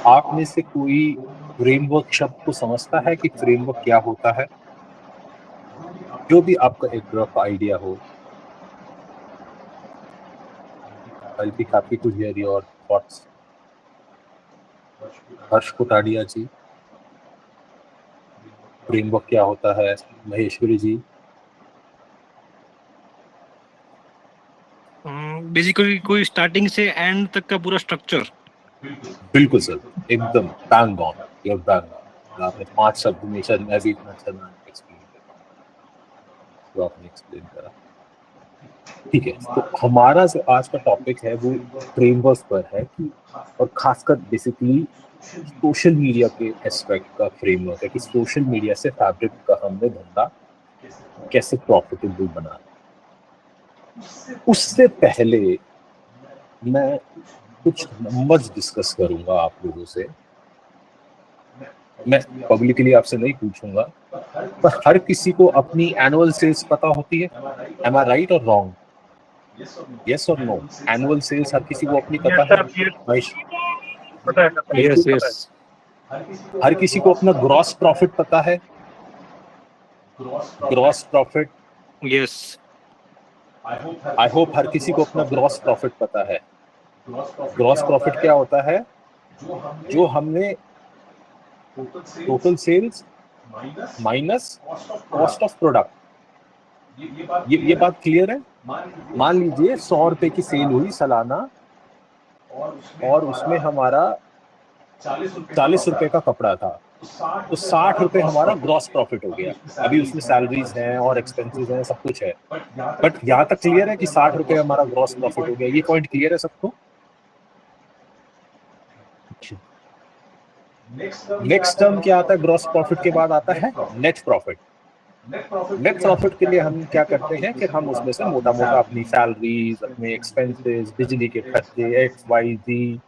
आप में से कोई फ्रेमवर्क शब्द को समझता है कि फ्रेमवर्क क्या होता है? जो भी आपका एक रफ आइडिया हो। I'll be happy to hear your thoughts. Harsh Kotadia ji, framework क्या होता है? महेश्वरी जी। बेसिकली कोई स्टार्टिंग से एंड तक का पूरा स्ट्रक्चर। बिल्कुल सर, एकदम bang on, you bang on. आपने 5 शब्द में शायद मैं भी इतना अच्छा ना एक्सप्लेन कर पाऊँ जो आपने एक्सप्लेन करा। ठीक है, तो हमारा जो आज का टॉपिक है वो फ्रेमवर्क पर है कि, और खासकर बेसिकली सोशल मीडिया के एस्पेक्ट का फ्रेमवर्क है कि सोशल मीडिया से फैब्रिक का हमने धंधा कैसे प्रॉफिटेबल बना। उससे पहले मैं कुछ नंबर्स डिस्कस करूंगा आप लोगों से। मैं पब्लिकली आपसे नहीं पूछूंगा, पर हर किसी को अपनी एनुअल सेल्स पता होती है। एम आई राइट और रॉन्ग? यस और नो? एनुअल सेल्स हर किसी को अपनी पता है? Yes yes. हर किसी को अपना ग्रॉस प्रॉफिट पता है? Gross profit? Yes. I hope हर किसी को अपना ग्रॉस प्रॉफिट पता है। ग्रॉस प्रॉफिट क्या होता है? जो हमने total sales minus cost of product. ये बात क्लियर है? मान लीजिए 100 रुपए की सेल हुई सालाना, और उसमें हमारा 40 रुपए का कपड़ा था, तो 60 रुपए हमारा ग्रॉस प्रॉफिट हो गया। अभी उसमें सैलरीज हैं और एक्सपेंसेस हैं, सब कुछ है, बट यहाँ तक क्लियर है कि 60 रुपए हमारा ग्रॉस प्रॉफिट हो गया। ये पॉइंट क्लियर है सबको? नेक्स्ट टर्म क्या आता है? ग्रॉस प्रॉफिट के बाद आता है नेट प्रॉफिट। नेट प्रॉफिट के लिए हम क्या करते हैं कि हम उसमें से मोटा मोटा अपनी सैलरीज, अपने एक्सपेंसेस, बिजली के खर्चे, XYZ,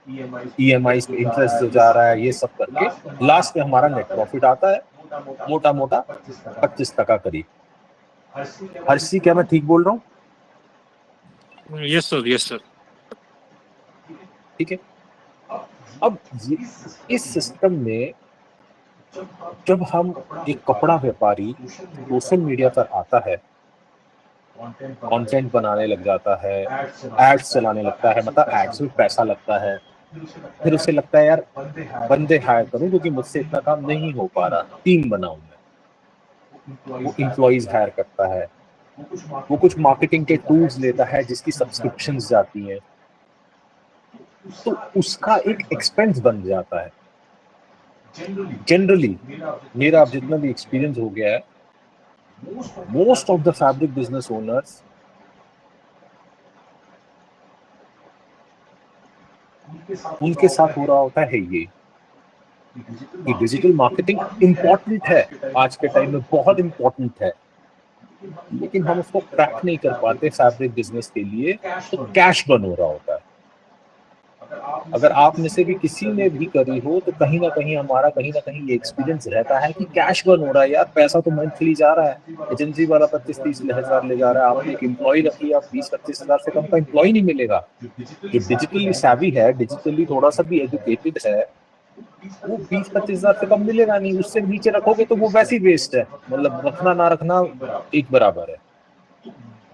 EMI पे इंटरेस्ट जो जा रहा है, ये सब करके लास्ट में हमारा नेट प्रॉफिट आता है मोटा मोटा 25% करीब। हर्षी, क्या मैं ठीक बोल रहा हूँ? Yes sir, yes sir. ठीक है। अब इस सिस्टम में जब हम एक कपड़ा व्यापारी सोशल मीडिया पर आता है, कंटेंट बनाने लग जाता है, एड्स चलाने लगता है, मतलब एड्स में पैसा लगता है, फिर उसे लगता है यार बंदे हायर करूं क्योंकि मुझसे इतना काम नहीं हो पा रहा, टीम बनाऊं मैं। वो एम्प्लॉइज हायर करता है, वो कुछ मार्केटिंग के टूल्स लेता है जिसकी सब्सक्रिप्शंस जाती हैं, तो उसका एक एक्सपेंस बन जाता है। जनरली मेरा अब जितना भी एक्सपीरियंस हो गया है, most of the fabric business owners उनके साथ हो रहा होता है ये कि डिजिटल मार्केटिंग इम्पोर्टेंट है, आज के टाइम में बहुत इम्पोर्टेंट है, लेकिन हम उसको क्रैक नहीं कर पाते फैब्रिक बिजनेस के लिए, तो कैश बर्न हो रहा होता है। अगर आप में से भी किसी ने भी करी हो तो कहीं ना कहीं हमारा कहीं ना कहीं ये एक्सपीरियंस रहता है कि कैश बर्न हो रहा है यार, पैसा तो मंथली जा रहा है, एजेंसी वाला 25-30 हजार ले जा रहा है, आपने एक एम्प्लॉय रख लिया, 20-25 हजार से कम का एम्प्लॉय नहीं मिलेगा। जो डिजिटली savvy है, डिजिटली थोड़ा सा भी एजुकेटेड है, वो 20-25 हजार से कम मिलेगा नहीं। उससे नीचे रखोगे तो वो वैसे ही वेस्ट है, मतलब रखना ना रखना एक बराबर है।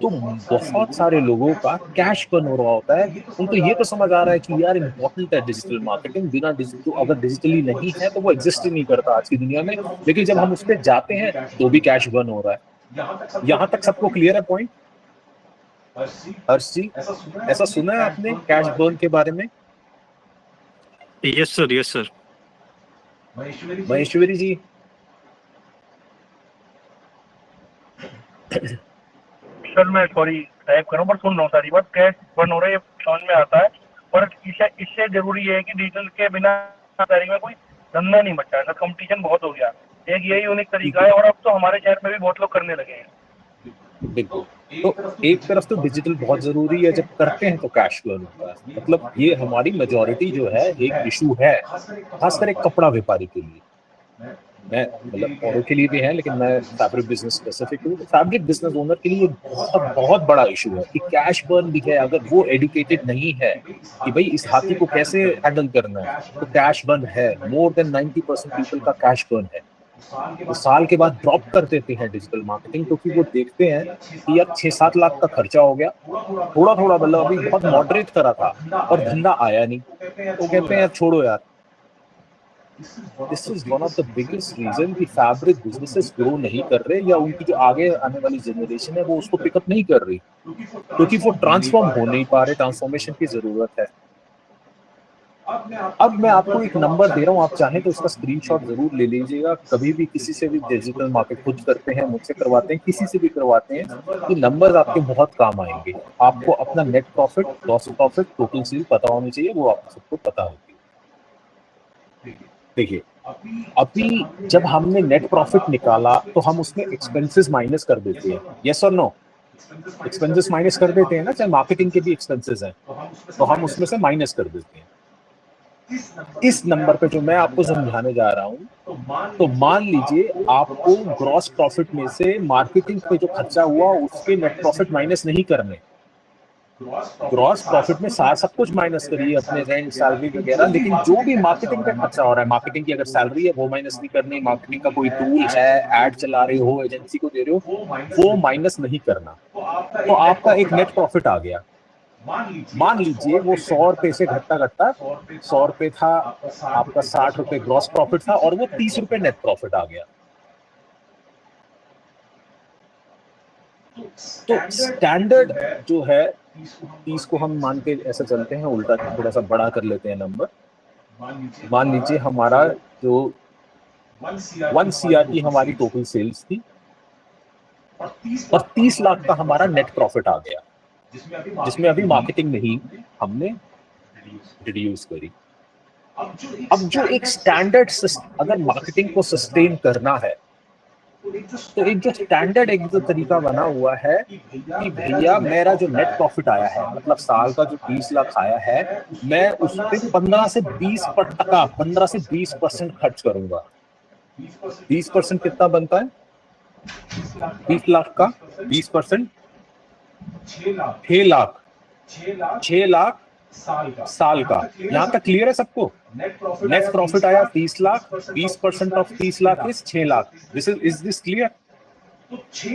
तो बहुत सारे लोगों का कैश बर्न हो रहा होता है। उनको ये तो समझ आ रहा है कि यार इम्पोर्टेंट है डिजिटल मार्केटिंग, बिना डिजिटल, अगर डिजिटली नहीं है तो वो एग्जिस्ट ही नहीं करता आज की दुनिया में, लेकिन जब हम उस पर जाते हैं तो भी कैश बर्न हो रहा है। यहाँ तक सबको क्लियर है पॉइंट? हर्ष जी, ऐसा सुना है आपने कैश बर्न के बारे में? Yes sir, yes sir. Maheshwari ji? Sir मैं सॉरी टाइप कर रहा हूँ पर सुन रहा हूँ सारी बात। कैश बर्न हो रहा है, ये समझ में आता है, पर इससे जरूरी है कि डिजिटल के बिना तारीख में कोई धंधा नहीं बचा है, कंपटीशन बहुत हो गया। एक यही यूनिक तरीका है और अब तो हमारे शहर में भी बहुत लोग करने लगे हैं। बिल्कुल। तो एक तरफ तो डिजिटल बहुत जरूरी है, जब करते हैं तो कैश बर्न होता है, मतलब ये हमारी मेजॉरिटी जो है एक इशू है, खासकर एक कपड़ा व्यापारी के लिए। मैं मतलब औरों के लिए भी है, लेकिन मैं फैब्रिक बिजनेस स्पेसिफिक हूँ। फैब्रिक बिजनेस ओनर के लिए बहुत बहुत बड़ा इशू है कि कैश बर्न भी है। अगर वो एडुकेटेड नहीं है कि भाई इस हाथी को कैसे हैंडल करना है, तो कैश बर्न है। मोर देन 90% पीपल का कैश बर्न है। वो साल के बाद ड्रॉप कर देते हैं डिजिटल मार्केटिंग, क्योंकि वो देखते हैं कि यार 6-7 लाख का खर्चा हो गया, थोड़ा थोड़ा मतलब अभी बहुत मॉडरेट करा था और धंधा आया नहीं, तो कहते हैं यार छोड़ो यार। This is one of the biggest reason कि फैब्रिक बिजनेसेस ग्रो नहीं कर रहे, या उनकी जो आगे आने वाली जनरेशन है वो उसको पिकअप नहीं कर रही, क्योंकि वो ट्रांसफॉर्म हो नहीं पा रहे। ट्रांसफॉर्मेशन की जरूरत है। अब मैं आपको एक नंबर दे रहा हूँ, आप चाहें तो उसका स्क्रीनशॉट जरूर ले लीजिएगा। कभी भी किसी से भी डिजिटल मार्केट खुद करते हैं, मुझसे करवाते हैं, किसी से भी करवाते हैं, ये नंबर्स आपके बहुत काम आएंगे। आपको अपना net profit, loss profit, total sale पता होनी चाहिए, वो आप सबको पता होगी। देखिए, अभी जब हमने नेट प्रॉफिट निकाला तो हम उसमें एक्सपेंसेस माइनस कर देते हैं, यस और नो? एक्सपेंसेस माइनस कर देते हैं ना, चाहे मार्केटिंग के भी एक्सपेंसेस हैं, तो हम उसमें से माइनस कर देते हैं। इस नंबर पे जो मैं आपको समझाने जा रहा हूं, तो मान लीजिए आपको ग्रॉस प्रॉफिट में से मार्केटिंग पे जो खर्चा हुआ उसके नेट प्रॉफिट माइनस नहीं करने। ग्रॉस प्रॉफिट में सारा सब कुछ माइनस करिए, अपने रेंट, सैलरी वगैरह, लेकिन जो भी मार्केटिंग पे खर्चा हो रहा है, मार्केटिंग की अगर सैलरी है वो माइनस नहीं करनी, मार्केटिंग का कोई टूल है, एड चला रहे हो, एजेंसी को दे रहे हो, वो माइनस नहीं करना, तो आपका एक नेट प्रॉफिट आ गया। मान लीजिए वो 100 रुपए से घटता घटता 100 रुपए था, आपका 60 रुपए ग्रॉस प्रॉफिट था और वो 30 रुपए नेट प्रॉफिट आ गया। तो स्टैंडर्ड जो है 30 को हम मान के ऐसा चलते हैं, उल्टा थोड़ा सा बड़ा कर लेते हैं नंबर। मान लीजिए हमारा जो 1 CR की हमारी टोटल सेल्स थी और 30 लाख का हमारा नेट प्रॉफिट आ गया, जिसमें अभी मार्केटिंग नहीं हमने रिड्यूस करी। अब जो एक स्टैंडर्ड, अगर मार्केटिंग को सस्टेन करना है, तो एक जो स्टैंडर्ड एक जो तरीका बना हुआ है कि भैया मेरा जो नेट प्रॉफिट आया है, मतलब साल का जो 30 लाख आया है, मैं उस पे 15 से 20% खर्च करूंगा। 20% कितना बनता है? 30 लाख का 20% 6 लाख। 6 लाख साल का। यहाँ तक क्लियर है सबको? नेट प्रॉफिट आया 30 lakh, 20% of 30 lakh is 6 lakh. Is this clear?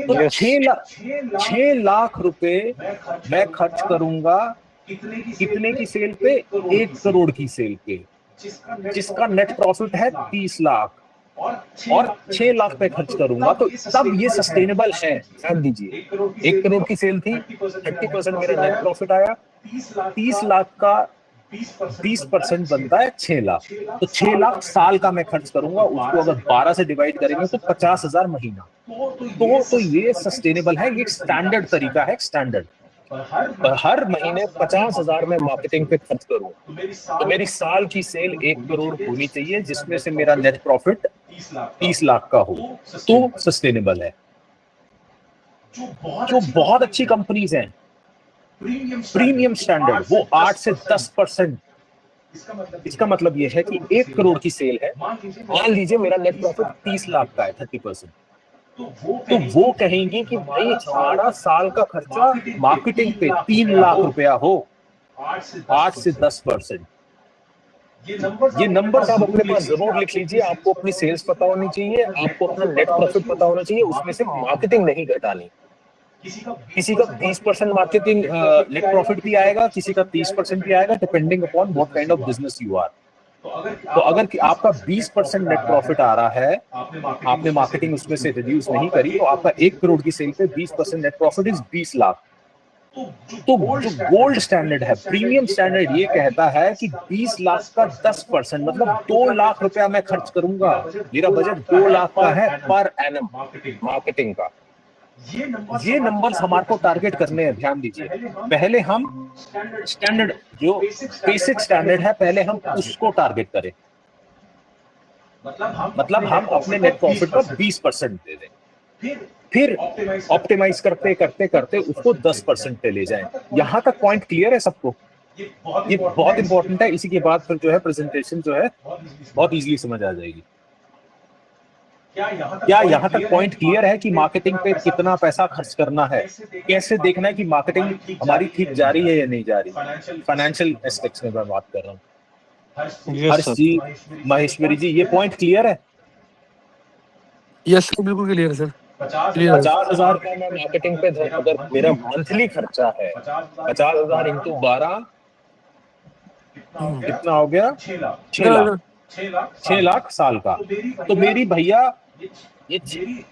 तो 6 लाख रुपए मैं खर्च करूंगा कितने की सेल पे? 1 करोड़ की सेल पे, जिसका नेट प्रॉफिट है 30 लाख, और 6 लाख पे खर्च करूंगा, तो तब ये सस्टेनेबल है। ध्यान दीजिए, 1 करोड़ की सेल थी, 30% मेरा नेट प्रॉफिट आया, 30 लाख का 20% बनता है 6 लाख। तो 6 लाख साल का मैं खर्च करूंगा, उसको अगर 12 से डिवाइड करेंगे तो 50,000 महीना। तो ये सस्टेनेबल है, ये स्टैंडर्ड तरीका है, स्टैंडर्ड। पर हर महीने 50,000 में मार्केटिंग पे खर्च करूं, तो मेरी साल की सेल 1 करोड़ होनी चाहिए, जिसमें से मेरा नेट प्रॉफिट 30 लाख का हो, तो सस्टेनेबल है। जो बहुत अच्छी कंपनीज हैं, प्रीमियम स्टैंडर्ड, वो 8 से 10%। इसका मतलब यह है कि 1 करोड़ की सेल है, मान लीजिए मेरा नेट प्रॉफिट 30 लाख का है, 30%, तो वो कहेंगे कि भाई हमारा साल का खर्चा मार्केटिंग पे 3 लाख रुपया हो, 8 से 10%। ये नंबर्स आप अपने पास जरूर लिख लीजिए। आपको अपनी सेल्स पता होनी चाहिए, आपको अपना नेट प्रॉफिट पता होना चाहिए, उसमें से मार्केटिंग नहीं घटानी। किसी का 20% मार्केटिंग नेट प्रॉफिट भी आएगा, किसी का 30% भी आएगा, depending upon what kind of business you are. तो अगर आपका 20% नेट प्रॉफिट आ रहा है, आपने मार्केटिंग उसमें से रिड्यूस नहीं करी, तो आपका 1 करोड़ की सेल पे 20% नेट प्रॉफिट इज 20 लाख। तो जो गोल्ड स्टैंडर्ड है, प्रीमियम स्टैंडर्ड, ये कहता है कि 20 लाख का 10%, मतलब 2 लाख रुपया मैं खर्च करूंगा। मेरा बजट 2 लाख का है पर एनम मार्केटिंग का। ये नंबर्स हमारे को टारगेट करने हैं, ध्यान दीजिए। पहले हम स्टैंडर्ड, जो बेसिक स्टैंडर्ड है, पहले हम उसको टारगेट करें। मतलब हम अपने नेट प्रॉफिट का 20% दे दें, फिर ऑप्टिमाइज करते करते करते उसको 10% पे ले जाएं। यहां तक पॉइंट क्लियर है सबको? ये बहुत इंपॉर्टेंट है। इसी के बाद फिर जो है प्रेजेंटेशन जो है बहुत इजीली समझ आ जाएगी। क्या यहाँ तक पॉइंट क्लियर है कि मार्केटिंग पे कितना पैसा खर्च करना है, कैसे देखना है कि मार्केटिंग हमारी ठीक जा रही है या नहीं जा रही? फाइनेंशियल एस्पेक्ट्स में मैं बात कर रहा हूँ। यस हर्ष सर। जी, महेश्वरी जी, ये पॉइंट क्लियर है? यस सर, बिल्कुल क्लियर है सर, क्लियर है। 50,000 का मैं मार्केटिंग पे अगर मेरा मंथली खर्चा है 50,000 इंटू 12 कितना हो गया? 6 लाख। 6 लाख साल का। तो मेरी भैया ये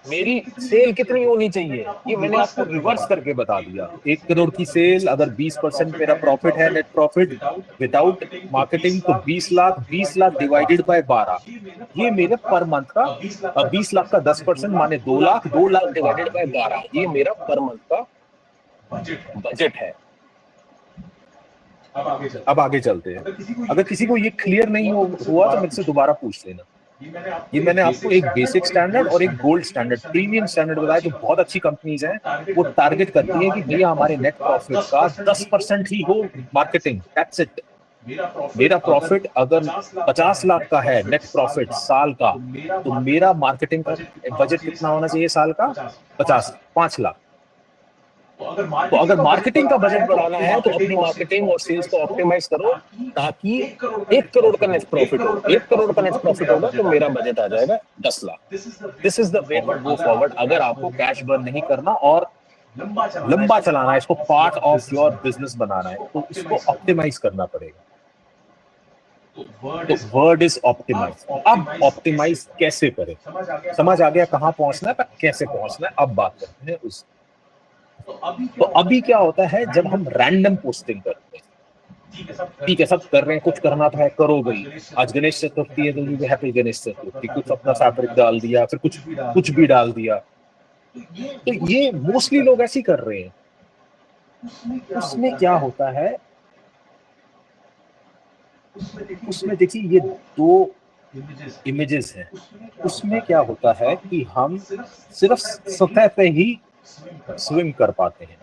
मेरी सेल कितनी होनी चाहिए, ये मैंने आपको रिवर्स करके बता दिया। 1 करोड़ की सेल, अगर 20% मेरा प्रॉफिट है, नेट प्रॉफिट विदाउट मार्केटिंग, तो 20 लाख। 20 लाख डिवाइडेड बाय 12, ये मेरे पर मंथ का 20 लाख का 10% माने 2 लाख। 2 लाख डिवाइडेड बाय 12, ये मेरा पर मंथ का बजट है। अब आगे चलते हैं। अगर किसी को ये क्लियर नहीं हुआ तो मेरे से दोबारा पूछ लेना। ये मैंने आपको एक बेसिक स्टैंडर्ड और एक गोल्ड स्टैंडर्ड, प्रीमियम स्टैंडर्ड बताया। जो बहुत अच्छी कंपनीज हैं वो टारगेट करती है कि भैया हमारे नेट प्रॉफिट का 10% ही हो मार्केटिंग, दैट्स इट। मेरा प्रॉफिट अगर 50 लाख का है नेट प्रॉफिट साल का, तो मेरा मार्केटिंग का बजट कितना होना चाहिए साल का? 5 लाख। तो अगर मार्केटिंग का बजट बढ़ाना है तो अपनी मार्केटिंग और सेल्स को ऑप्टिमाइज करो, ताकि 1 करोड़ का नेट प्रॉफिट हो। 1 करोड़ का नेट प्रॉफिट होगा तो मेरा बजट आ जाएगा 10 lakh. This is the way to go forward अगर आपको कैश बर्न नहीं करना और लंबा चलाना है, इसको पार्ट ऑफ योर बिजनेस बनाना है, तो इसको ऑप्टिमाइज करना पड़ेगा। तो वर्ड इज ऑप्टिमाइज। अब ऑप्टिमाइज कैसे करें? समझ आ गया कहां पहुंचना है, पर कैसे पहुंचना है अब बात करते हैं उस। तो अभी क्या होता है जब हम रैंडम पोस्टिंग करते हैं, ठीक है सब कर रहे हैं, कुछ करना तो है, करो भाई। आज गणेश चतुर्थी है तो हैप्पी गणेश चतुर्थी, कुछ अपना फैब्रिक डाल दिया, फिर कुछ भी डाल दिया। तो ये मोस्टली लोग ऐसे ही कर रहे हैं। उसमें क्या होता है, उसमें देखिए ये 2 इमेजेस हैं। उसमें क्या होता है कि हम सिर्फ सतह पे ही स्विम कर पाते हैं,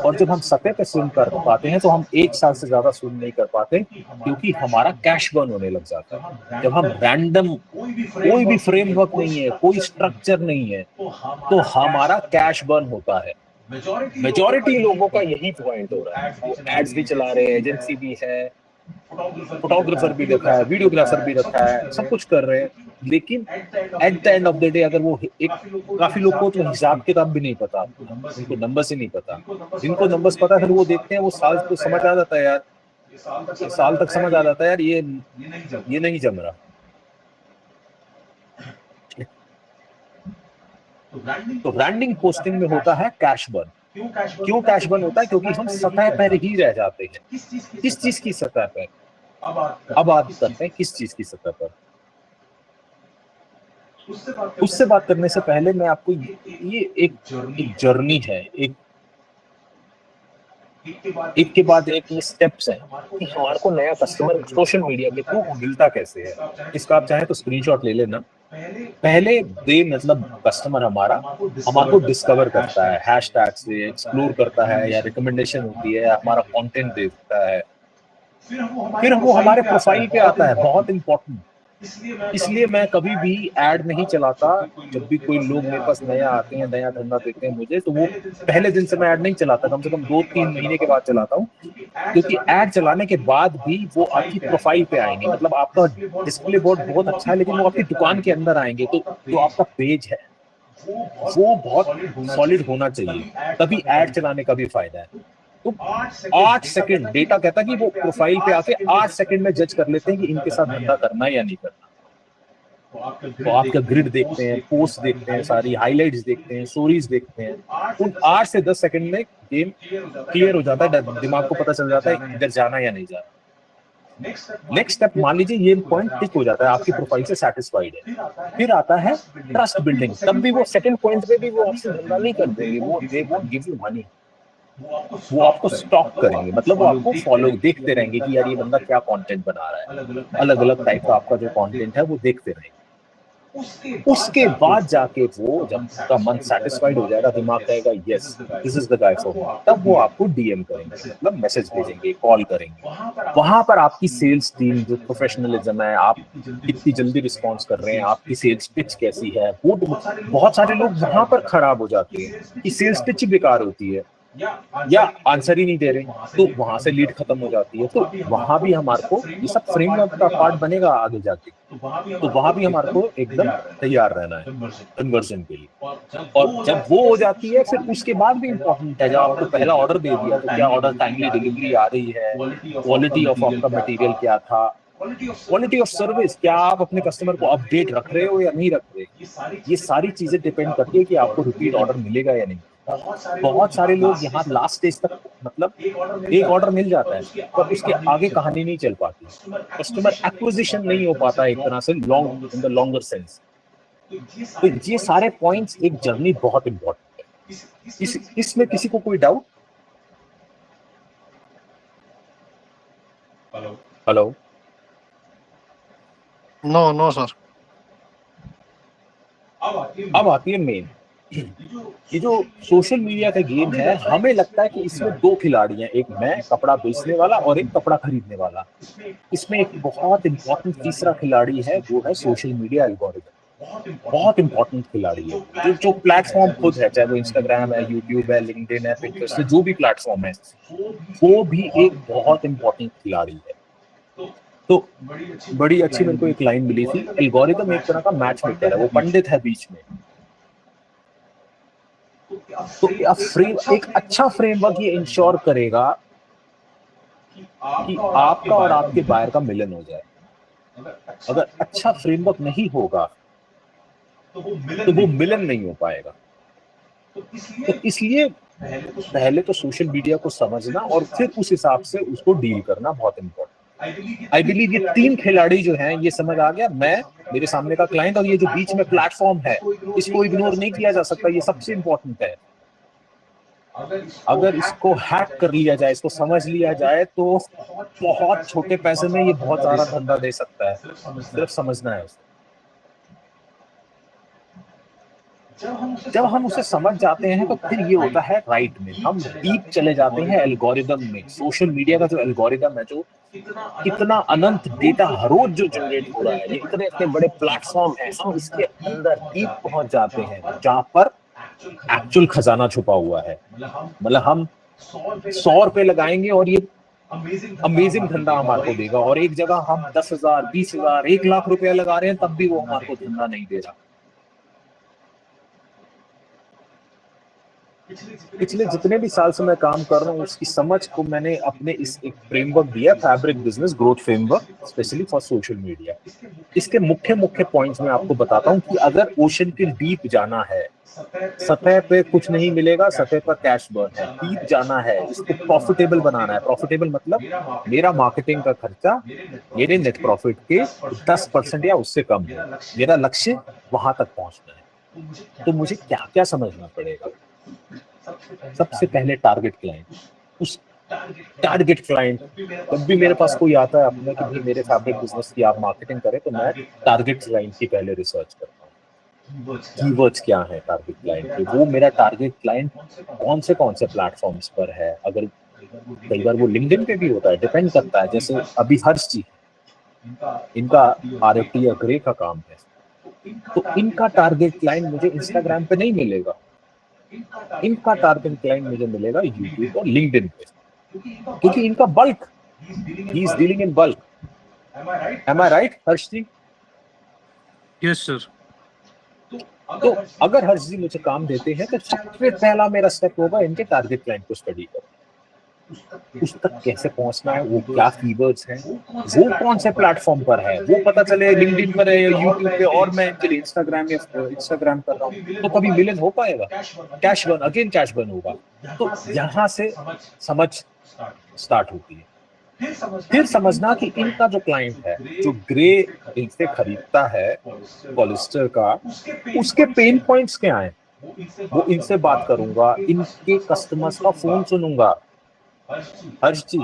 और जब हम सतह पे स्विम कर पाते हैं तो हम 1 साल से ज्यादा स्विम नहीं कर पाते, क्योंकि हमारा कैश बर्न होने लग जाता है। जब हम रैंडम, कोई भी फ्रेमवर्क नहीं है, कोई स्ट्रक्चर नहीं है, तो हमारा कैश बर्न होता है। मेजॉरिटी लोगों का यही पॉइंट हो रहा है। वो एड्स भी चला रहे हैं, एजेंसी भी है, फोटोग्राफर भी रखा है, वीडियोग्राफर भी रखा है, सब कुछ कर रहे हैं, लेकिन at the end of the day अगर वो एक, काफी लोग को तो हिसाब किताब भी नहीं पता, उनको नंबर्स ही नहीं पता। जिनको नंबर्स पता है फिर वो देखते हैं, वो साल को समझ आ जाता है यार, साल तक समझ आ जाता है यार ये नहीं जम रहा। तो ब्रांडिंग पोस्टिंग में होता है कैश बर्न। क्यों कैश बर्न होता है? क्योंकि हम सतह पर ही रह जाते हैं। किस चीज की सतह पर? अब बात करते हैं किस चीज की सतह पर। उससे बात करने से पहले मैं आपको ये एक जर्नी है, एक के बाद एक ये स्टेप्स हैं कि हमारे को नया कस्टमर सोशल मीडिया के थ्रू मिलता कैसे है। इसका आप चाहें तो स्क्रीनशॉट ले लेना। पहले डे मतलब कस्टमर हमारा हमारे को डिस्कवर करता है, हैशटैग से एक्सप्लोर करता है, या रिकमेंडेशन होती है, या हमारा कंटेंट देखता है, फिर वो हमारे प्रोफाइल पे आता है। बहुत इंपॉर्टेंट, इसलिए मैं कभी भी ऐड नहीं चलाता। जब भी कोई लोग मेरे पास नया आते हैं, नया धंधा देते हैं मुझे, तो वो पहले दिन से मैं ऐड नहीं चलाता, कम से कम 2-3 महीने के बाद चलाता हूँ, क्योंकि ऐड चलाने के बाद भी वो आपकी प्रोफाइल पे आएंगे। मतलब आपका डिस्प्ले बोर्ड बहुत अच्छा है, लेकिन वो आपकी दुकान के अंदर आएंगे, तो जो आपका पेज है वो बहुत सॉलिड होना चाहिए, तभी ऐड चलाने का भी फायदा है। तो 8 सेकंड डेटा कहता है कि वो प्रोफाइल पे आके 8 सेकंड में जज कर लेते हैं कि इनके साथ धंधा करना है या नहीं करना। तो आपका ग्रिड देखते हैं, पोस्ट देखते हैं, सारी हाइलाइट्स देखते हैं, स्टोरीज देखते हैं। उन 8 से 10 सेकंड में गेम क्लियर हो जाता है, दिमाग को पता चल जाता है इधर जाना या नहीं जाना। नेक्स्ट स्टेप, मान लीजिए ये पॉइंट टिक हो जाता है, आपकी प्रोफाइल से सेटिस्फाइड है, फिर आता है ट्रस्ट बिल्डिंग। तब भी वो सेकंड पॉइंट पे भी वो आपसे धंधा नहीं कर देंगे, वो they won't give you money, वो आपको स्टॉक करेंगे। मतलब वो आपको फॉलो देखते रहेंगे कि यार ये बंदा क्या कंटेंट बना रहा है, अलग अलग टाइप का आपका जो कंटेंट है वो देखते रहेंगे। उसके बाद जाके वो जब उसका मन सेटिस्फाइड हो जाएगा, दिमाग कहेगा yes this is the guy for me, तब वो आपको डीएम करेंगे, मतलब मैसेज भेजेंगे, कॉल करेंगे। वहां पर आपकी सेल्स टीम जो प्रोफेशनलिज्म है, आप कितनी जल्दी रिस्पॉन्स कर रहे हैं, आपकी सेल्स पिच कैसी है, वो बहुत सारे लोग वहां पर खराब हो जाते हैं कि सेल्स पिच बेकार होती है या आंसर ही नहीं दे रहे, तो वहां से लीड खत्म हो जाती है। तो वहां भी हमारे को ये सब फ्रेमवर्क का पार्ट बनेगा आगे जाके, तो वहां भी हमारे को एकदम तैयार रहना है कन्वर्जन के लिए। और जब वो हो जाती है, फिर उसके बाद भी इम्पोर्टेंट है, जब आपको पहला ऑर्डर दे दिया तो क्या ऑर्डर टाइमली डिलीवरी आ रही है, क्वालिटी ऑफ आपका मटेरियल क्या था, क्वालिटी ऑफ सर्विस, क्या आप अपने कस्टमर को अपडेट रख रहे हो या नहीं रख रहे। ये सारी चीजें डिपेंड करती है कि आपको रिपीट ऑर्डर मिलेगा या नहीं। बहुत सारे लोग यहाँ लास्ट स्टेज तक, मतलब एक ऑर्डर मिल जाता है पर उसके आगे कहानी नहीं चल पाती, कस्टमर एक्विजिशन नहीं हो पाता एक तरह से long in the longer sense. तो ये सारे पॉइंट्स, एक जर्नी बहुत इंपॉर्टेंट है। इसमें किसी को कोई डाउट? हेलो? No sir. अब आती है मेन, ये जो सोशल मीडिया का गेम है, हमें लगता है कि इसमें दो खिलाड़ी हैं, एक मैं कपड़ा बेचने वाला और एक कपड़ा खरीदने वाला। इसमें एक बहुत इंपॉर्टेंट तीसरा खिलाड़ी है, वो है सोशल मीडिया एल्गोरिथम। बहुत इंपॉर्टेंट खिलाड़ी है, जो प्लेटफॉर्म खुद है, चाहे वो इंस्टाग्राम है, यूट्यूब है, लिंक्डइन है, पिंटरेस्ट है, जो भी प्लेटफॉर्म है, वो भी एक बहुत इंपॉर्टेंट खिलाड़ी है। तो बड़ी अच्छी मेरे को एक लाइन मिली थी, एल्गोरिथम एक तरह का मैच मेकर है, वो पंडित है बीच में। तो एक अच्छा फ्रेमवर्क ये इंश्योर करेगा कि आपका और आपके बायर का मिलन हो जाए। अगर अच्छा फ्रेमवर्क नहीं होगा तो वो मिलन नहीं हो पाएगा। तो इसलिए पहले तो सोशल मीडिया को समझना और फिर उस हिसाब से उसको डील करना बहुत इंपॉर्टेंट। आई बिलीव ये तीन खिलाड़ी जो हैं, ये समझ आ गया, मैं, मेरे सामने का क्लाइंट और ये जो बीच में प्लेटफॉर्म है, इसको इग्नोर नहीं किया जा सकता, ये सबसे इंपॉर्टेंट है। अगर इसको हैक कर लिया जाए, इसको समझ लिया जाए, तो बहुत छोटे पैसे में ये बहुत सारा धंधा दे सकता है, सिर्फ समझना है। जब हम उसे समझ जाते हैं तो फिर ये होता है राइट में, हम डीप चले जाते हैं एल्गोरिदम में। सोशल मीडिया का जो एल्गोरिदम है, जो कितना अनंत डेटा हर रोज जो जनरेट हो रहा है, ये इतने इतने बड़े प्लेटफॉर्म है, हम इसके अंदर डीप पहुंच जाते हैं जहां पर एक्चुअल खजाना छुपा हुआ है। मतलब हम 100 रुपए लगाएंगे और ये अमेजिंग धंधा हमारे को देगा, और एक जगह हम 10,000, 20,000, 1,00,000 रुपया लगा रहे हैं, तब भी वो हमारे को धंधा नहीं दे रहा। पिछले जितने भी साल से मैं काम कर रहा हूँ, उसकी समझ को मैंने अपने इस एक फ्रेमवर्क दिया, fabric business growth framework, specially for social media. इसके मुख्य पॉइंट्स मैं आपको बताता हूँ कि अगर ओशन के डीप जाना है, सतह पे कुछ नहीं मिलेगा, सतह पर कैश बर्न है, डीप जाना है, इसको प्रॉफिटेबल बनाना है। प्रॉफिटेबल मतलब मेरा मार्केटिंग का खर्चा मेरे नेट प्रॉफिट के 10% या उससे कम है, मेरा लक्ष्य वहां तक पहुंचना है। तो मुझे क्या क्या समझना पड़ेगा? सबसे पहले टारगेट क्लाइंट। उस टारगेट क्लाइंट, जब भी मेरे पास कोई आता है अपना कि भाई मेरे फैब्रिक बिजनेस की आप मार्केटिंग करें, तो मैं टारगेट क्लाइंट की पहले रिसर्च करता हूँ। कीवर्ड्स क्या है टारगेट क्लाइंट के, वो मेरा टारगेट क्लाइंट कौन से प्लेटफॉर्म्स पर है। अगर कई बार वो लिंक्डइन पे भी होता है, डिपेंड करता है। जैसे अभी हर्ष जी, इनका आरएफटी या ग्रे का काम है, तो इनका टारगेट क्लाइंट मुझे इंस्टाग्राम पे नहीं मिलेगा, इनका टारगेट क्लाइंट मुझे मिलेगा यूट्यूब और लिंक्डइन पे, क्योंकि इनका bulk, he is dealing in bulk. Am I right Harsh ji? Yes sir. तो अगर हर्ष जी मुझे काम देते हैं, तो सबसे पहला मेरा स्टेप होगा इनके टारगेट क्लाइंट को स्टडी करो, उस तक कैसे पहुंचना है, वो क्या कीवर्ड्स हैं, वो कौन से प्लेटफॉर्म पर है, वो पता चले लिंक्डइन पर है या यूट्यूब पे, और मैं इनके लिए इंस्टाग्राम कर रहा हूँ, तो कभी मिलन हो पाएगा? Cash burn, again cash burn होगा। तो यहाँ से समझ स्टार्ट होती है। फिर समझना कि इनका जो क्लाइंट है, जो ग्रे इनसे खरीदता है पॉलिस्टर का, उसके पेन पॉइंट्स क्या हैं, वो इनसे बात करूंगा, इनके कस्टमर्स का फोन सुनूंगा। हर्ष जी,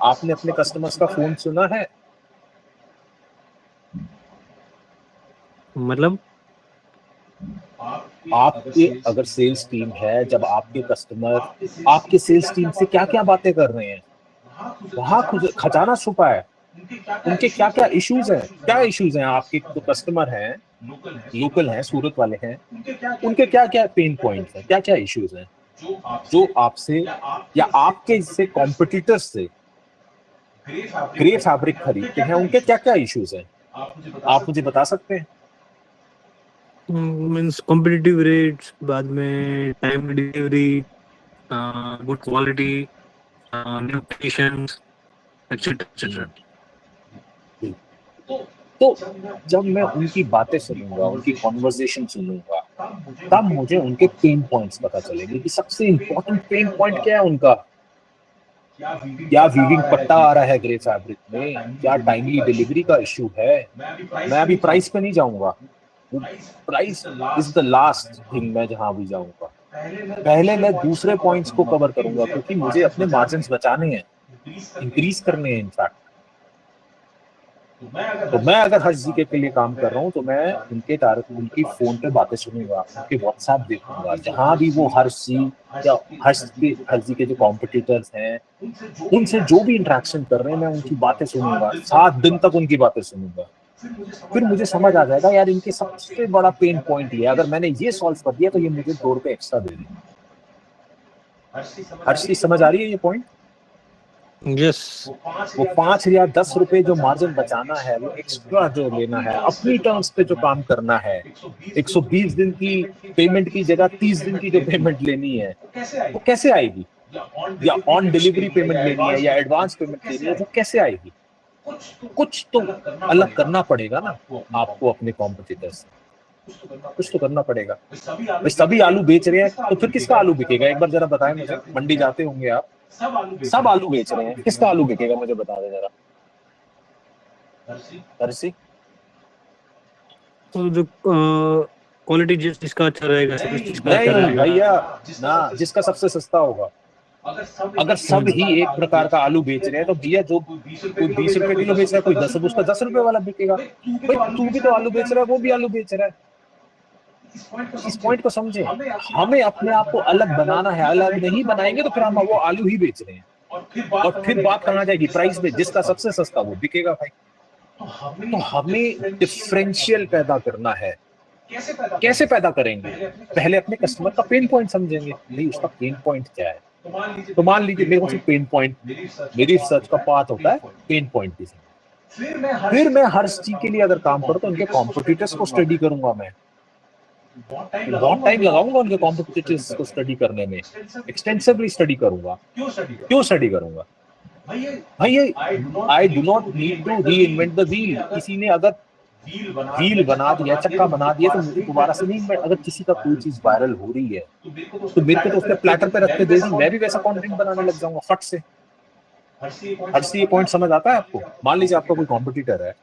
आपने अपने कस्टमर्स का फोन सुना है? मतलब आपके अगर सेल्स टीम है, जब आपके कस्टमर आपके सेल्स टीम से क्या क्या बातें कर रहे हैं, वहां खजाना छुपा है। उनके क्या क्या इश्यूज हैं, क्या इश्यूज हैं, आपके जो कस्टमर हैं, लोकल हैं, सूरत वाले हैं, उनके क्या क्या पेन पॉइंट्स हैं, क्या क्या इश्यूज हैं जो आपसे या आपके से कॉम्पिटिटर्स से ग्रे फैब्रिक खरीदते हैं, उनके क्या क्या इश्यूज हैं, आप मुझे बता सकते हैं? मीन्स कॉम्पिटिटिव रेट्स, बाद में time delivery, good quality, new conditions, etcetera etcetera. तो जब मैं उनकी बातें सुनूंगा, उनकी कॉन्वर्सेशन सुनूंगा, तब मुझे उनके पेन पॉइंट्स पता चलेंगे कि सबसे इंपॉर्टेंट पेन पॉइंट क्या है उनका। क्या वीविंग पट्टा आ रहा है ग्रे फैब्रिक में, क्या टाइमली डिलीवरी का इश्यू है। मैं अभी प्राइस पे नहीं जाऊंगा, price is the last thing मैं जहां भी जाऊंगा। पहले मैं दूसरे पॉइंट्स को कवर करूंगा, क्योंकि मुझे अपने मार्जिन्स बचाने हैं, इंक्रीज करने हैं इनफैक्ट। तो मैं अगर हर्ष जी के लिए काम कर रहा हूँ, तो मैं उनकी फोन पे बातें सुनूंगा, उनके व्हाट्सएप देखूंगा, जहां भी वो हर्ष जी या हर्ष जी के जो कॉम्पिटिटर्स हैं, उनसे जो भी इंटरेक्शन कर रहे हैं, मैं उनकी बातें सुनूंगा, 7 दिन तक उनकी बातें सुनूंगा। फिर मुझे समझ आ जाएगा यार, इनके सबसे बड़ा पेन पॉइंट ये है, अगर मैंने ये सॉल्व कर दिया तो ये मुझे 2 रुपए एक्स्ट्रा दे देंगे। हर्ष जी समझ आ रही है ये पॉइंट? यस। वो 5 या 10 रुपए जो मार्जिन बचाना है, वो एक्स्ट्रा जो लेना है, अपनी टर्म्स पे जो काम करना है, 120 दिन की पेमेंट की जगह 30 दिन की जो पेमेंट लेनी है, वो कैसे आएगी? या ऑन डिलीवरी पेमेंट लेनी है या एडवांस पेमेंट लेनी है, वो कैसे आएगी? कुछ तो अलग करना पड़ेगा ना आपको अपने कॉम्पिटिटर से, कुछ तो करना पड़ेगा। भाई सभी आलू बेच रहे हैं, तो फिर किसका आलू बिकेगा? एक बार जरा बताएं मुझे, मंडी जाते होंगे आप, सब आलू बेच रहे हैं, किसका आलू बिकेगा मुझे बता दे जरा। हर्षी, तो जो क्वालिटी जिसका अच्छा रहेगा, सर्विस जिसका अच्छा नहीं रहेगा। भैया ना, जिसका सबसे सस्ता होगा। अगर सब ही एक प्रकार का आलू बेच रहे हैं, तो भैया जो कोई 20 रुपए किलो बेच रहा है, कोई 10 रुपए, उसका 10 रुपए वाला बिकेगा। भाई तू भी तो आलू बेच रहा है, वो भी आलू बेच रहा है। इस पॉइंट को समझे, हमें अपने आप को अलग बनाना है, अलग नहीं बनाएंगे तो फिर हम वो आलू ही बेच रहे हैं। और फिर बात कहाँ जाएगी? प्राइस पे, जिसका सबसे सस्ता वो बिकेगा भाई। तो हमें डिफरेंशियल पैदा करना है। कैसे पैदा करेंगे? पहले अपने कस्टमर का पेन पॉइंट समझेंगे, नहीं उसका पेन पॉइंट क्या है। तो मान लीजिए मेरे को सिर्फ पेन पॉइंट, मेरी रिसर्च का पार्ट होता है पेन पॉइंट डिजाइन। फिर मैं हर्ष जी के लिए अगर काम करूं, तो उनके कॉम्पिटिटर्स को स्टडी करूंगा। मैं बहुत टाइम लगाऊंगा उनके कॉम्पिटिटर्स को स्टडी करने में, एक्सटेंसिवली स्टडी करूंगा। क्यों स्टडी करूंगा? भाई I do not need to reinvent the wheel. किसी ने अगर व्हील बना दिया, चक्का बना दिया, तो मुझे दोबारा से नहीं। अगर किसी का कोई चीज वायरल हो रही है, तो मेरे को तो उसके प्लेटर पे रख के दे दी, मैं भी वैसा कंटेंट बनाने लग जाऊंगा फट से। हर्ष ये पॉइंट समझ आता है आपको? मान लीजिए आपका कोई कॉम्पिटिटर है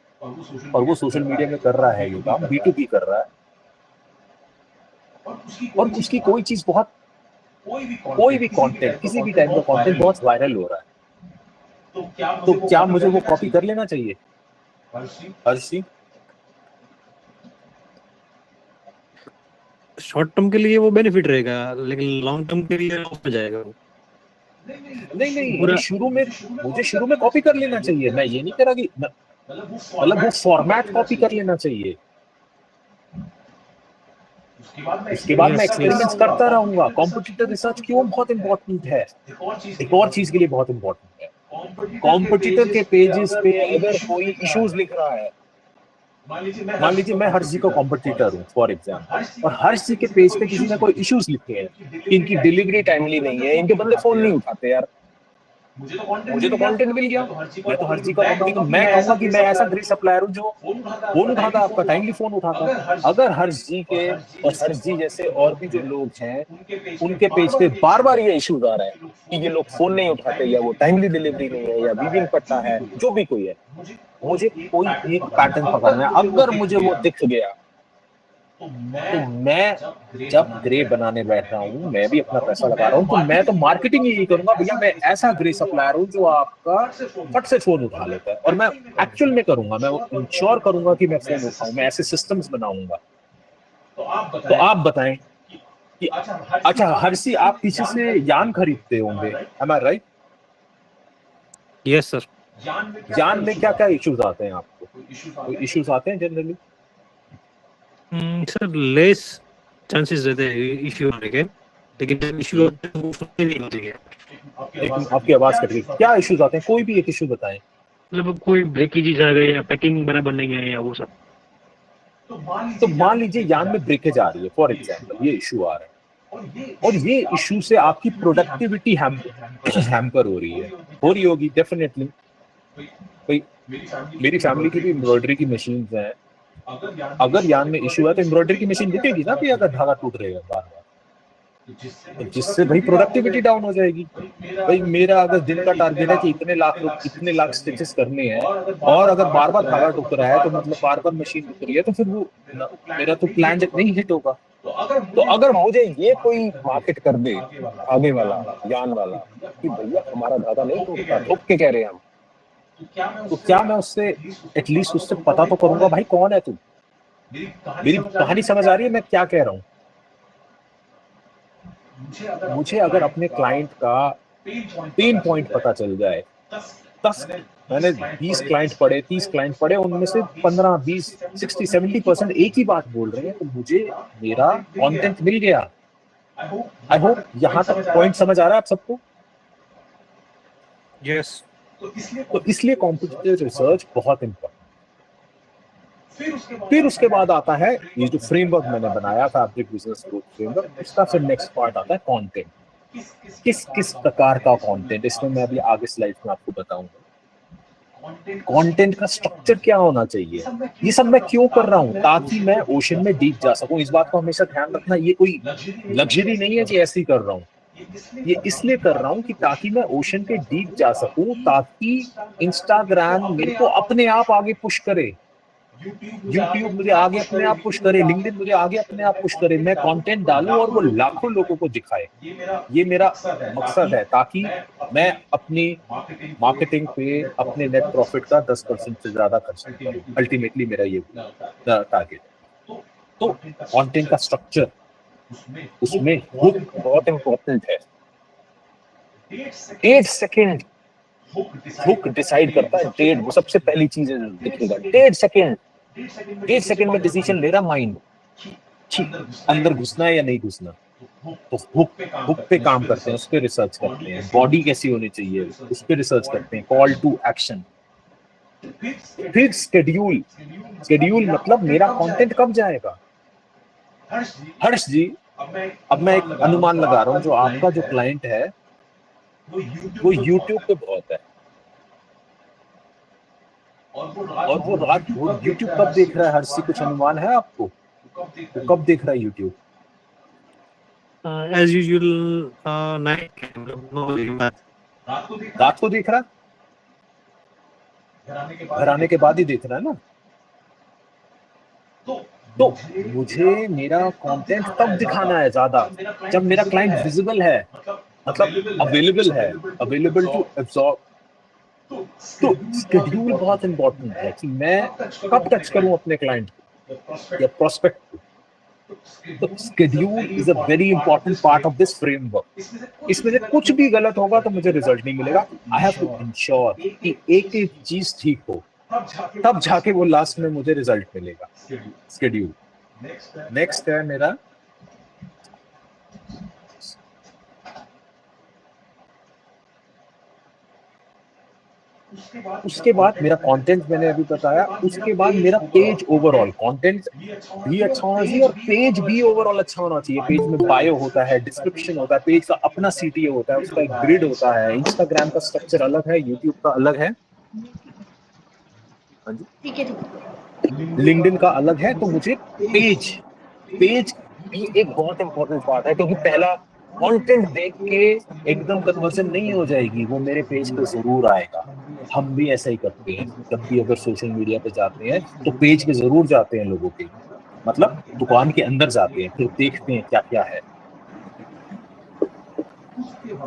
और वो सोशल मीडिया में कर रहा है ये काम, B2B कर रहा है, और उसकी कोई चीज बहुत, कोई भी कंटेंट, किसी भी टाइप का कंटेंट बहुत वायरल हो रहा है, तो क्या मुझे वो कॉपी कर लेना चाहिए? हर्षी, शॉर्ट टर्म के लिए वो बेनिफिट रहेगा, लेकिन लॉन्ग टर्म के लिए लॉस हो जाएगा वो। नहीं मुझे शुरू में कॉपी कर लेना चाहिए। मैं ये नहीं कह रहा कि मतलब वो फॉर्मेट कॉपी कर लेना चाहिए। उसके बाद मैं एक्सपेरिमेंट्स करता रहूंगा। कॉम्पिटिटर रिसर्च क्यों बहुत इंपॉर्टेंट है? एक और चीज के लिए बहुत इंपॉर्टेंट है। कॉम्पिटिटर के पेजेस पे अगर कोई इश्यूज लिख रहा है, मान लीजिए मैं हर्ष जी का कॉम्पिटिटर हूँ फॉर एग्जाम्पल, और हर्ष जी के पेज पे किसी ने कोई इश्यूज लिखे हैं, इनकी डिलीवरी टाइमली नहीं है, इनके बंदे फोन नहीं उठाते यार, मुझे तो कंटेंट मिल गया, मैं तो हर्ष जी का कंपनी, मैं कहूंगा कि मैं ऐसा ग्रेट सप्लायर हूँ जो फोन उठाता, आपका टाइमली फोन उठाता। अगर हर्ष जी के और हर्ष जी जैसे और भी जो लोग हैं, उनके पेज पे बार बार ये इश्यूज आ रहा है कि ये लोग फोन नहीं उठाते, या वो टाइमली डिलीवरी नहीं है, या वीविंग पट्टा है, जो भी कोई है, मुझे कोई एक पैटर्न पकड़ना है। अगर मुझे वो दिख गया, तो मैं जब ग्रे बनाने बैठ रहा हूँ, मैं भी अपना पैसा लगा रहा हूँ, तो मैं तो मार्केटिंग यही करूंगा, भैया मैं ऐसा ग्रे सप्लायर हूँ जो आपका फट से फोन उठा लेता है। और मैं एक्चुअल में करूंगा, मैं वो इंश्योर करूंगा कि मैं फोन उठाऊं, मैं ऐसे सिस्टम्स बनाऊंगा। तो आप बताएं कि अच्छा हर्षी, आप किसी से यान खरीदते होंगे, M I right? Yes sir. यान में क्या क्या इश्यूज आते हैं आपको? कोई इश्यूज आते हैं जनरली? सर लेस चांसेस रहते हैं इश्यू होने के, लेकिन जब इश्यू होते हैं वो सुनते नहीं होते हैं। लेकिन आपकी आवाज कट गई। क्या इश्यूज आते हैं? कोई भी एक इश्यू बताएं। मतलब कोई ब्रेकेज आ गए या पैकिंग बराबर नहीं है या वो सब। तो मान लीजिए यान में ब्रेकेज आ रही है, फॉर एग्जाम्पल ये इशू आ रहा है, और ये इशू से आपकी प्रोडक्टिविटी हैम्पर हो रही होगी डेफिनेटली। भाई मेरी फैमिली की भी एम्ब्रॉयडरी की मशीन हैं, अगर यान में इशू है तो एम्ब्रॉयडरी की मशीन रुकेगी ना, भी अगर धागा टूट रहेगा बार बार, तो जिससे भाई प्रोडक्टिविटी डाउन हो जाएगी। भाई मेरा अगर दिन का टारगेट है कि इतने लाख स्टिचेस करने हैं, और अगर बार बार धागा टूट रहा है तो मतलब बार बार मशीन टूट रही है, तो फिर वो मेरा तो प्लान नहीं हिट होगा। तो अगर मुझे ये कोई मार्केट कर दे आगे वाला यान वाला कि भैया हमारा धागा नहीं टूटता, ठोक के कह रहे हैं हम, तो क्या मैं उससे एटलीस्ट उससे पता तो करूंगा भाई कौन है तू? मेरी कहानी समझ आ रही है मैं क्या कह रहा हूँ? मुझे अगर अपने क्लाइंट का पेन पॉइंट पता चल जाए, 10 मैंने 20 क्लाइंट पढ़े, 30 क्लाइंट पढ़े, उनमें से 15, 20, 60, 70% एक ही बात बोल रहे हैं, तो मुझे मेरा कंटेंट मिल गया। आई होप यहाँ तक पॉइंट समझ आ रहा है आप सबको? यस। तो इसलिए कॉम्पिटिटिव रिसर्च बहुत इंपॉर्टेंट। फिर उसके बाद आता है ये जो फ्रेमवर्क मैंने बनाया था, फैब्रिक बिजनेस ग्रोथ फ्रेमवर्क, उसका फिर नेक्स्ट पार्ट आता है कंटेंट। किस किस प्रकार का कंटेंट, इसमें मैं अभी आगे स्लाइड में आपको बताऊंगा। कंटेंट का स्ट्रक्चर क्या होना चाहिए, ये सब मैं क्यों कर रहा हूं? ताकि मैं ओशन में डीप जा सकूं। इस बात को हमेशा ध्यान रखना, ये कोई लग्जरी नहीं है कि ऐसे ही कर रहा हूं, ये इसलिए कर रहा हूं कि ताकि मैं ओशन के डीप जा सकूं, ताकि इंस्टाग्राम मेरे को अपने आप आगे पुश करे, यूट्यूब मुझे आगे अपने आप पुश करे, लिंक्डइन मुझे आगे अपने आप पुश करे, मैं कंटेंट डालूं और वो लाखों लोगों को दिखाए। ये मेरा मकसद है, ताकि मैं अपनी मार्केटिंग पे अपने नेट प्रॉफिट का 10% से ज्यादा खर्च करूं। अल्टीमेटली मेरा ये टारगेट है। तो कंटेंट का स्ट्रक्चर, उसमें हुक बहुत इंपॉर्टेंट है। 8 सेकेंड हुक डिसाइड करता है। डेढ़, वो सबसे पहली चीज है दिखेगा, 1.5 सेकेंड में डिसीजन ले रहा माइंड, अंदर घुसना है या नहीं घुसना। तो हुक पे काम करते हैं, उस पे रिसर्च करते हैं, बॉडी कैसी होनी चाहिए उस पे रिसर्च करते हैं, कॉल टू एक्शन। फिर शेड्यूल मतलब मेरा कंटेंट कब जाएगा। हर्ष जी, अब मैं एक अनुमान लगा रहा हूँ, जो आपका जो क्लाइंट है वो YouTube पे बहुत है, और वो रात वो YouTube कब देख रहा है? हर्ष जी, कुछ अनुमान है आपको वो कब देख रहा है YouTube? एज यूजुअल नाइट, रात को देख रहा है, घर आने के बाद ही देख रहा है ना। तो मुझे मेरा कंटेंट तब दिखाना है ज्यादा जब मेरा क्लाइंट विजिबल है, मतलब अवेलेबल है, अवेलेबल टू एब्सॉर्ब। तो शेड्यूल बहुत इंपॉर्टेंट है कि मैं कब टच करूं अपने क्लाइंट या प्रोस्पेक्ट को। तो schedule is a very important part of this framework. इसमें से कुछ भी गलत होगा तो मुझे रिजल्ट नहीं मिलेगा। आई हैव टू इंश्योर कि एक एक चीज ठीक हो, तब जाके वो लास्ट में मुझे रिजल्ट मिलेगा। शेड्यूल नेक्स्ट है मेरा उसके बाद मेरा कंटेंट मैंने अभी बताया, उसके बाद मेरा पेज ओवरऑल कंटेंट भी अच्छा होना चाहिए और पेज भी ओवरऑल अच्छा होना चाहिए। पेज में बायो होता है, डिस्क्रिप्शन होता है, पेज का अपना CTA होता है, उसका एक ग्रिड होता है। इंस्टाग्राम का स्ट्रक्चर अलग है, यूट्यूब का अलग है, लिंक्डइन का अलग है। तो मुझे पेज भी एक बहुत इंपॉर्टेंट पार्ट है, क्योंकि पहला कंटेंट देख के एकदम कन्वर्जन नहीं हो जाएगी, वो मेरे पेज पे जरूर आएगा। हम भी ऐसा ही करते हैं, जब भी अगर सोशल मीडिया पे जाते हैं तो पेज पे जरूर जाते हैं लोगों के, मतलब दुकान के अंदर जाते हैं, फिर देखते हैं क्या क्या है।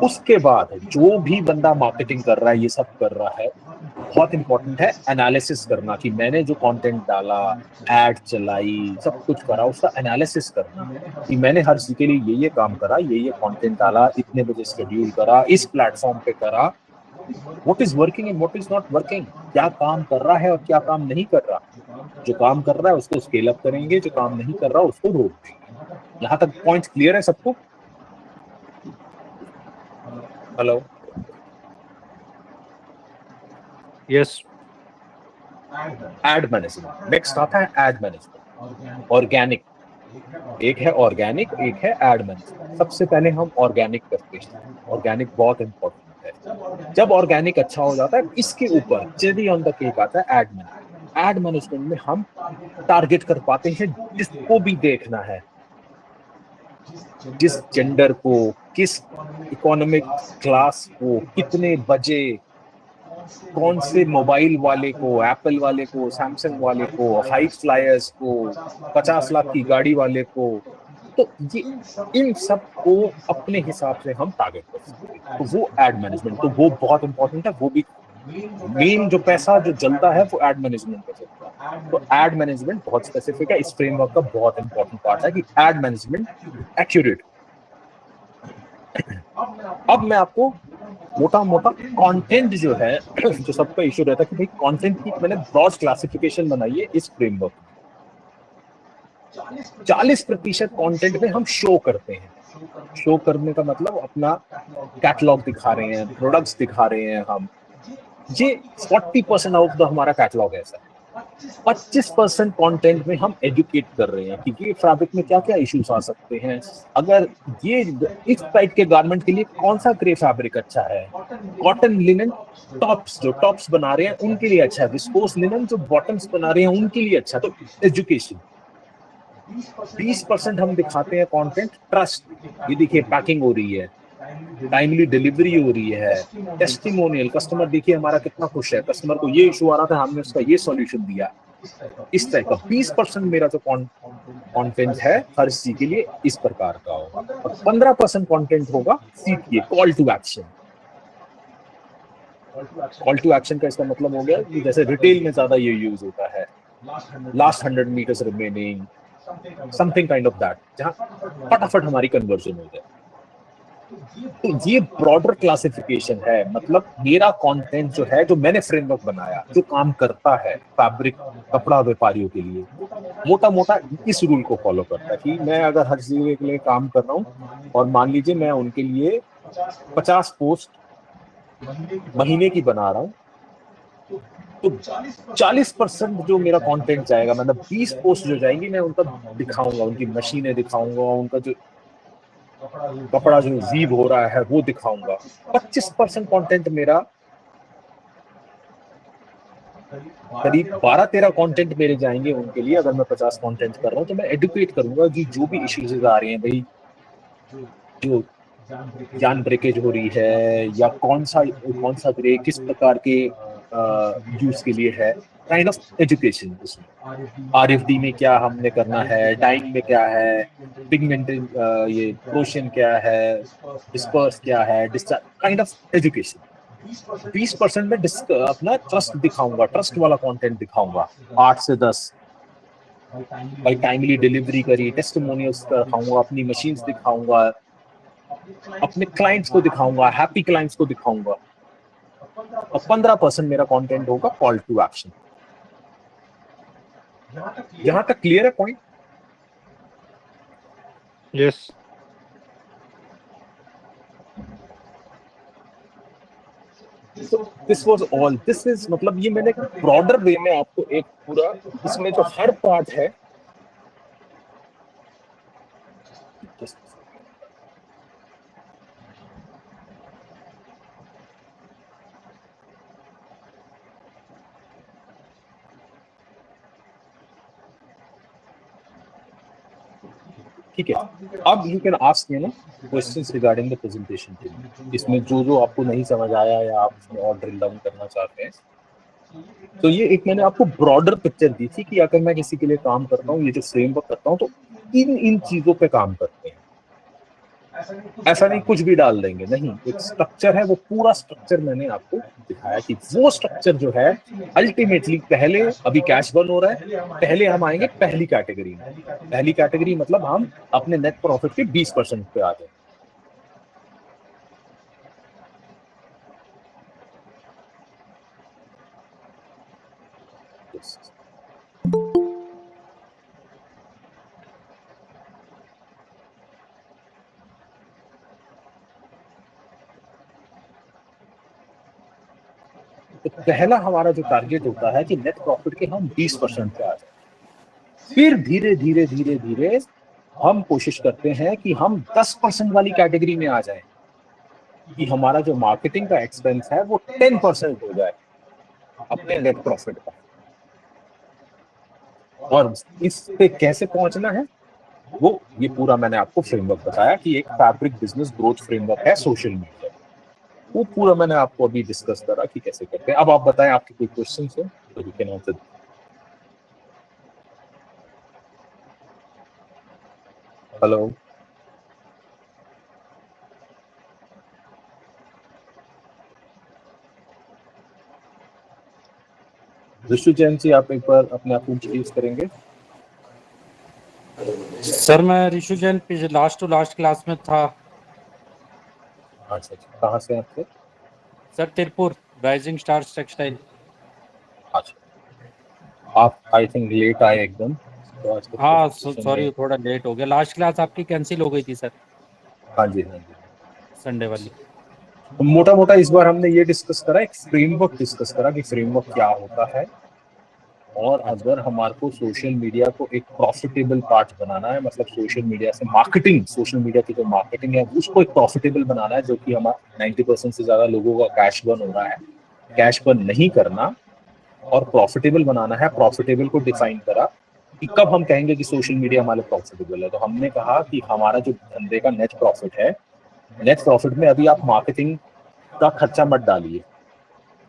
उसके बाद जो भी बंदा मार्केटिंग कर रहा है, ये सब कर रहा है, बहुत इंपॉर्टेंट है एनालिसिस करना कि मैंने जो कंटेंट डाला, एड चलाई, सब कुछ करा, उसका एनालिसिस करना कि मैंने हर चीज के लिए ये काम करा, ये कंटेंट डाला, इतने बजे शेड्यूल करा, इस प्लेटफॉर्म पे करा, what is working and what is not working, क्या काम कर रहा है और क्या काम नहीं कर रहा। जो काम कर रहा है उसको स्केल अप करेंगे, जो काम नहीं कर रहा उसको रोक देंगे। यहाँ तक पॉइंट क्लियर है सबको? Hello? Yes. Ad management next आता है। एड मैनेजमेंट ऑर्गेनिक, एक है ऑर्गेनिक, एक है एड मैनेजमेंट। सबसे पहले हम ऑर्गेनिक करते हैं। ऑर्गेनिक बहुत इंपॉर्टेंट है। जब ऑर्गेनिक अच्छा हो जाता है, इसके ऊपर चेरी ऑन द केक आता है एड मैनेजमेंट। एड मैनेजमेंट में हम टारगेट कर पाते हैं जिसको भी देखना है, जिस जेंडर को, किस इकोनॉमिक क्लास को, कितने बजे, कौन से मोबाइल वाले को, एप्पल वाले को, सैमसंग वाले को, हाई फ्लायर्स को, 50 लाख की गाड़ी वाले को। तो ये इन सब को अपने हिसाब से हम टारगेट कर सकते हैं। तो वो एड मैनेजमेंट, तो वो बहुत इंपॉर्टेंट है। वो भी मेन जो पैसा जो जलता है वो एड मैनेजमेंट पे चलता है। तो एड मैनेजमेंट बहुत स्पेसिफिक है, इस फ्रेमवर्क का बहुत इंपॉर्टेंट पार्ट है कि एड मैनेजमेंट एक्यूरेट। अब मैं आपको मोटा मोटा कंटेंट जो है, जो सबका इश्यू रहता है कि भाई कंटेंट की मैंने ब्रॉड क्लासिफिकेशन बनाई है इस फ्रेमवर्क में। 40% कंटेंट में हम शो करते हैं। शो करने का मतलब अपना कैटलॉग दिखा रहे हैं, प्रोडक्ट्स दिखा रहे हैं हम। ये 40% ऑफ द हमारा कैटलॉग है सर। 25% कंटेंट में हम एजुकेट कर रहे हैं कि ये फैब्रिक में क्या क्या इश्यूज आ सकते हैं, अगर ये इस टाइप के गारमेंट के लिए कौन सा ग्रे फैब्रिक अच्छा है, कॉटन लिनन टॉप्स जो टॉप्स बना रहे हैं उनके लिए अच्छा है, विस्कोस लिनन जो बॉटम्स बना रहे हैं उनके लिए अच्छा। तो एजुकेशन 20% हम दिखाते हैं कंटेंट। ट्रस्ट, ये देखिए पैकिंग हो रही है, टाइमली डिलीवरी हो रही है, टेस्टिमोनियल, कस्टमर देखिए हमारा कितना खुश है, कस्टमर को ये इशू आ रहा था, हमने उसका ये सॉल्यूशन दिया। इस तरह का 20% मेरा जो कंटेंट है हर चीज के लिए इस प्रकार का होगा। और 15% कंटेंट होगा सीखिए, call to action. Call to action का इसका मतलब हो गया कि जैसे रिटेल में ज्यादा ये यूज होता है, last 100 metres remaining, something kind of that, जहां फटाफट हमारी कन्वर्जन हो जाए। तो ये ब्रॉडर क्लासिफिकेशन है। मतलब मेरा कंटेंट जो है, जो मैंने फ्रेमवर्क बनाया, जो काम करता है फैब्रिक कपड़ा व्यापारियों के लिए, मोटा मोटा इस रूल को फॉलो करता है कि मैं अगर हर चीज के लिए काम कर रहा हूँ और मान लीजिए मैं उनके लिए 50 पोस्ट महीने की बना रहा हूँ, तो 40% जो मेरा कंटेंट जाएगा, मतलब 20 पोस्ट जो जाएंगी, मैं उनका दिखाऊंगा, उनकी मशीनें दिखाऊंगा, उनका जो कपड़ा जो वीव हो रहा है वो दिखाऊंगा। 25% कंटेंट मेरा, करीब 12-13 कंटेंट मेरे जाएंगे उनके लिए। अगर मैं 50 कंटेंट कर रहा हूँ तो मैं एडुकेट करूंगा कि जो भी इश्यूज आ रही हैं भाई, जो जान ब्रेकेज हो रही है या कौन सा ग्रे किस प्रकार के यूज के लिए है, काइंड ऑफ एजुकेशन। उसमें आरएफडी में क्या हमने करना है, डाइंग में क्या है, पिगमेंटेड ये प्रोशन क्या है, डिस्पर्स क्या है, काइंड ऑफ एजुकेशन। 20% में अपना ट्रस्ट दिखाऊंगा, ट्रस्ट वाला कंटेंट दिखाऊंगा, 8 से 10 भाई टाइमली डिलीवरी करी, टेस्टिमोनियल्स दिखाऊंगा, अपनी मशीन्स दिखाऊंगा, अपने क्लाइंट्स को दिखाऊंगा, हैप्पी क्लाइंट्स को दिखाऊंगा। और 15% मेरा कंटेंट होगा कॉल टू एक्शन। यहां तक क्लियर है point? Yes. This was all. This is मतलब ये मैंने ब्रॉडर वे में आपको एक पूरा, इसमें जो हर पार्ट है, ठीक है। अब यू कैन आस्क मी ना questions regarding the presentation team. इसमें जो आपको नहीं समझ आया या आप इसमें और ड्रिल डाउन करना चाहते हैं, तो ये एक मैंने आपको ब्रॉडर पिक्चर दी थी कि अगर मैं किसी के लिए काम करता हूँ, ये जो फ्रेमवर्क करता हूँ, तो इन चीजों पे काम करते हैं। ऐसा नहीं कुछ भी डाल देंगे, नहीं, एक स्ट्रक्चर है, वो पूरा स्ट्रक्चर मैंने आपको दिखाया कि वो स्ट्रक्चर जो है अल्टीमेटली पहले अभी कैश बर्न हो रहा है, पहले हम आएंगे पहली कैटेगरी में। पहली कैटेगरी मतलब हम अपने नेट प्रॉफिट के 20% पे आ जाए। तो पहला हमारा जो टारगेट होता है कि नेट प्रॉफिट के हम 20% पे आ जाए। फिर धीरे धीरे धीरे धीरे हम कोशिश करते हैं कि हम 10% वाली कैटेगरी में आ जाए, कि हमारा जो मार्केटिंग का एक्सपेंस है वो 10% हो जाए अपने नेट प्रॉफिट का। और इस पे कैसे पहुंचना है, वो ये पूरा मैंने आपको फ्रेमवर्क बताया कि एक फैब्रिक बिजनेस ग्रोथ फ्रेमवर्क है सोशल मीडिया, वो पूरा मैंने आपको अभी डिस्कस करा कि कैसे करते हैं। अब आप बताएं, आपके कोई क्वेश्चन है तो you can answer. Hello Rishu Jain ji, आप एक बार अपने आप को इंट्रोड्यूस करेंगे? सर मैं Rishu Jain last to last class में था। अच्छा, कहाँ से आपसे? Sir Tiruppur, rising stars textile. अच्छा, आप आई थिंक लेट आए एकदम, तो आज हाँ presentation सॉरी, में। थोड़ा लेट हो गया। लास्ट क्लास आपकी कैंसिल हो गई थी सर, हाँ जी, हाँ जी। संडे वाली। तो मोटा मोटा इस बार हमने ये डिस्कस करा, एक फ्रेमवर्क डिस्कस करा कि फ्रेमवर्क क्या होता है, और अच्छा अगर हमारे को सोशल मीडिया को एक प्रॉफिटेबल पार्ट बनाना है, मतलब सोशल मीडिया से मार्केटिंग, सोशल मीडिया की जो मार्केटिंग है उसको एक प्रॉफिटेबल बनाना है, जो कि हमारा 90% से ज्यादा लोगों का कैश बर्न हो रहा है, कैश बर्न नहीं करना और प्रॉफिटेबल बनाना है। प्रॉफिटेबल को डिफाइन करा कि कब हम कहेंगे कि सोशल मीडिया हमारे प्रॉफिटेबल है, तो हमने कहा कि हमारा जो धंधे का नेट प्रॉफिट है, नेट प्रॉफिट में अभी आप मार्केटिंग का खर्चा मत डालिए।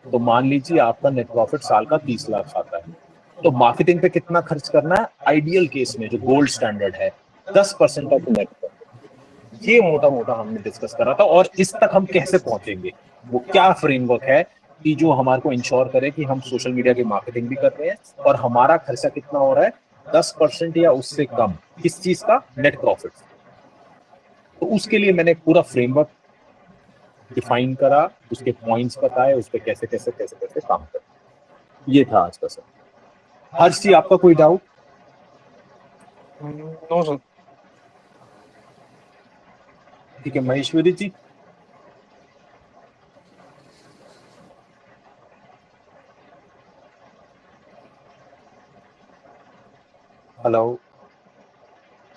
तो मान लीजिए आपका नेट प्रॉफिट साल का 30 लाख आता है, तो मार्केटिंग पे कितना खर्च करना है? आइडियल केस में जो गोल्ड स्टैंडर्ड है 10% ऑफ नेट प्रॉफिट। ये मोटा मोटा हमने डिस्कस करा था। और इस तक हम कैसे पहुंचेंगे, वो क्या फ्रेमवर्क है कि जो हमारे को इंश्योर करे कि हम सोशल मीडिया की मार्केटिंग भी कर रहे हैं और हमारा खर्चा कितना हो रहा है, 10% या उससे कम, किस चीज का? Net profit. तो उसके लिए मैंने पूरा फ्रेमवर्क डिफाइन करा, उसके पॉइंट्स बताए, उस पर कैसे कैसे कैसे कैसे काम करना। ये था आज का सर। हर्ष जी, आपका कोई डाउट? No sir. ठीक है, महेश्वरी जी। हेलो,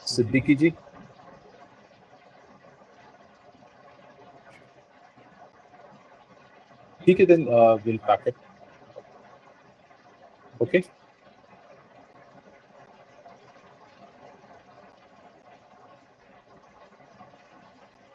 सिद्दीकी जी। ठीक है, then will pack it. Okay.